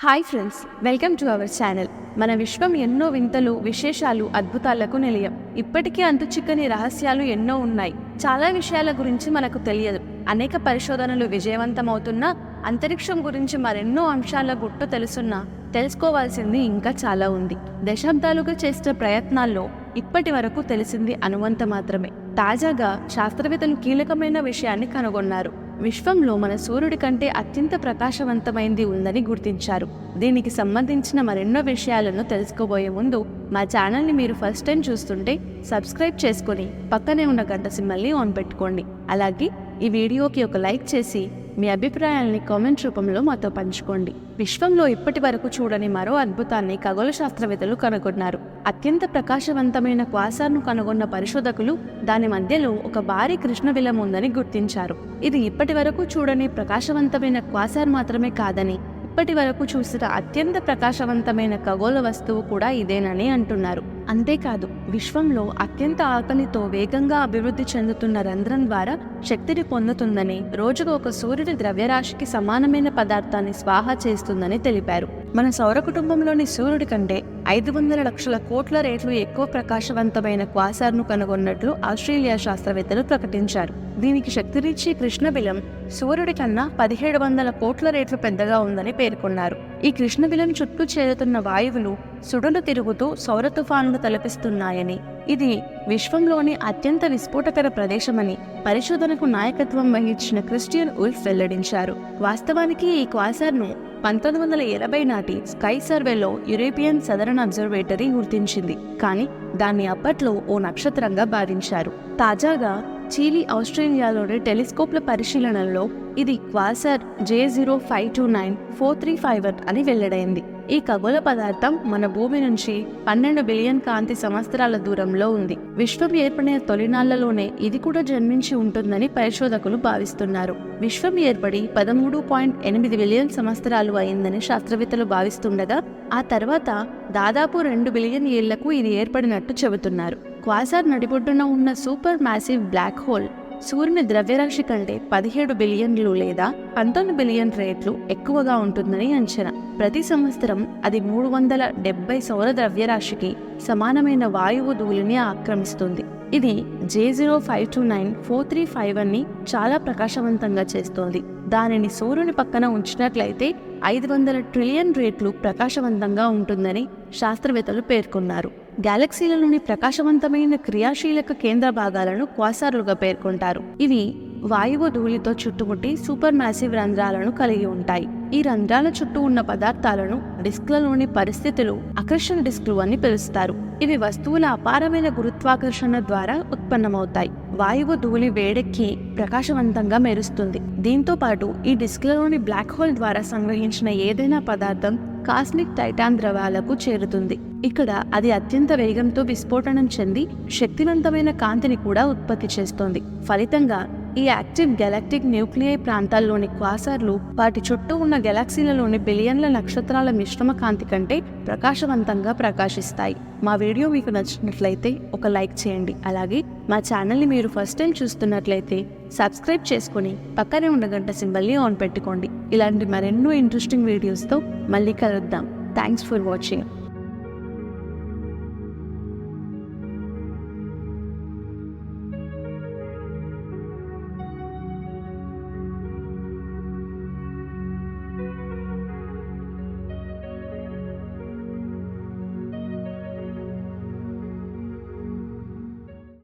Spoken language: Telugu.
Hi friends, welcome to our channel. మన విశ్వం ఎన్నో వింతలు, విశేషాలు, అద్భుతాలకు నిలయం. ఇప్పటికీ అంతుచిక్కని రహస్యాలు ఎన్నో ఉన్నాయి. చాలా విషయాల గురించి మనకు తెలియదు. అనేక పరిశోధనలు విజయవంతమవుతున్నా అంతరిక్షం గురించి మరెన్నో అంశాల గుట్టు తెలుసుకోవాల్సింది ఇంకా చాలా ఉంది. దశాబ్దాలుగా చేసిన ప్రయత్నాల్లో ఇప్పటి వరకు తెలిసింది అనువంత మాత్రమే. తాజాగా శాస్త్రవేత్తలు కీలకమైన విషయాన్ని కనుగొన్నారు. విశ్వంలో మన సూర్యుడి కంటే అత్యంత ప్రకాశవంతమైంది ఉందని గుర్తించారు. దీనికి సంబంధించిన మరెన్నో విషయాలను తెలుసుకోబోయే ముందు మా ఛానల్ని మీరు ఫస్ట్ టైం చూస్తుంటే సబ్స్క్రైబ్ చేసుకొని పక్కనే ఉన్న గంట సింబల్ని ఆన్ పెట్టుకోండి. అలాగే ఈ వీడియోకి ఒక లైక్ చేసి మీ అభిప్రాయాల్ని కామెంట్ రూపంలో మాతో పంచుకోండి. విశ్వంలో ఇప్పటి వరకు చూడని మరో అద్భుతాన్ని ఖగోళ శాస్త్రవేత్తలు కనుగొన్నారు. అత్యంత ప్రకాశవంతమైన క్వాసార్ను కనుగొన్న పరిశోధకులు దాని మధ్యలో ఒక భారీ కృష్ణబిలం ఉందని గుర్తించారు. ఇది ఇప్పటి వరకు చూడని ప్రకాశవంతమైన క్వాసార్ మాత్రమే కాదని, ఇప్పటి వరకు చూసిన అత్యంత ప్రకాశవంతమైన ఖగోళ వస్తువు కూడా ఇదేనని అంటున్నారు. అంతేకాదు, విశ్వంలో అత్యంత ఆకలితో వేగంగా అభివృద్ధి చెందుతున్న రంధ్రం ద్వారా శక్తిని పొందుతుందని, రోజుకు ఒక సూర్యుడి ద్రవ్యరాశికి సమానమైన పదార్థాన్ని స్వాహా చేస్తుందని తెలిపారు. మన సౌర కుటుంబంలోని సూర్యుడి కంటే 500 లక్షల కోట్ల రేట్లు ఎక్కువ ప్రకాశవంతమైన క్వాసార్ను కనుగొన్నట్లు ఆస్ట్రేలియా శాస్త్రవేత్తలు ప్రకటించారు. దీనికి శక్తినిచ్చే కృష్ణబిలం సూర్యుడి కన్నా 1700 కోట్ల రేట్లు పెద్దగా ఉందని పేర్కొన్నారు. ఈ కృష్ణబిలం చుట్టూ చేరుతున్న వాయువులు సుడులు తిరుగుతూ సౌర తుఫానులు తలపిస్తున్నాయని, ఇది విశ్వంలోని అత్యంత విస్ఫోటకర ప్రదేశమని పరిశోధనకు నాయకత్వం వహించిన క్రిస్టియన్ ఉల్ఫ్ వెల్లడించారు. వాస్తవానికి ఈ క్వాసార్ను 1980 నాటి స్కై సర్వేలో యూరోపియన్ సదరన్ అబ్జర్వేటరీ గుర్తించింది. కానీ దాన్ని అప్పట్లో ఓ నక్షత్రంగా భావించారు. తాజాగా చిలీ, ఆస్ట్రేలియాలోని టెలిస్కోప్ల పరిశీలనలో ఇది క్వాసార్ J05294351 అని వెల్లడైంది. ఈ ఖగోళ పదార్థం మన భూమి నుంచి 12 బిలియన్ కాంతి సంవత్సరాల దూరంలో ఉంది. విశ్వం ఏర్పడిన తొలినాళ్లలోనే ఇది కూడా జన్మించి ఉంటుందని పరిశోధకులు భావిస్తున్నారు. విశ్వం ఏర్పడి 13.8 బిలియన్ సంవత్సరాలు అయిందని శాస్త్రవేత్తలు భావిస్తుండగా, ఆ తర్వాత దాదాపు 2 బిలియన్ ఏళ్లకు ఇది ఏర్పడినట్టు చెబుతున్నారు. క్వాసార్ నడిబొడ్డున ఉన్న సూపర్ మ్యాసివ్ బ్లాక్ హోల్ సూర్యుని ద్రవ్యరాశి కంటే 17 బిలియన్లు లేదా 19 బిలియన్ రేట్లు ఎక్కువగా ఉంటుందని అంచనా. ప్రతి సంవత్సరం అది 370 సౌర ద్రవ్యరాశికి సమానమైన వాయువు ధూళిని ఆక్రమిస్తుంది. ఇది J05294351ని చాలా ప్రకాశవంతంగా చేస్తోంది. దానిని సూర్యుని పక్కన ఉంచినట్లయితే 500 ట్రిలియన్ రేట్లు ప్రకాశవంతంగా ఉంటుందని శాస్త్రవేత్తలు పేర్కొన్నారు. గ్యాలక్సీలలోని ప్రకాశవంతమైన క్రియాశీలక కేంద్ర భాగాలను క్వాసార్లుగా పేర్కొంటారు. ఇవి వాయువు ధూళితో చుట్టుముట్టి సూపర్ మ్యాసివ్ రంధ్రాలను కలిగి ఉంటాయి. ఈ రంధ్రాల చుట్టూ ఉన్న పదార్థాలను డిస్క్లలోని పరిస్థితులు ఆకర్షణ డిస్క్లు అని పిలుస్తారు. ఇవి వస్తువుల అపారమైన గురుత్వాకర్షణ ద్వారా ఉత్పన్నమవుతాయి. వాయువు ధూళి వేడెక్కి ప్రకాశవంతంగా మెరుస్తుంది. దీంతో పాటు ఈ డిస్క్లలోని బ్లాక్ హోల్ ద్వారా సంగ్రహించిన ఏదైనా పదార్థం కాస్మిక్ టైటాన్ ద్రవాలకు చేరుతుంది. ఇక్కడ అది అత్యంత వేగంతో విస్ఫోటనం చెంది శక్తివంతమైన కాంతిని కూడా ఉత్పత్తి చేస్తోంది. ఫలితంగా ఈ యాక్టివ్ గెలాక్టిక్ న్యూక్లియై ప్రాంతాల్లోని క్వాసార్లు వాటి చుట్టూ ఉన్న గెలాక్సీలలోని బిలియన్ల నక్షత్రాల మిశ్రమ కాంతి కంటే ప్రకాశవంతంగా ప్రకాశిస్తాయి. మా వీడియో మీకు నచ్చినట్లయితే ఒక లైక్ చేయండి. అలాగే మా ఛానల్ని మీరు ఫస్ట్ టైం చూస్తున్నట్లయితే సబ్స్క్రైబ్ చేసుకుని పక్కనే ఉన్న గంట సింబల్ని ఆన్ పెట్టుకోండి. ఇలాంటి మరెన్నో ఇంట్రెస్టింగ్ వీడియోస్తో మళ్ళీ కలుద్దాం. Thanks for watching.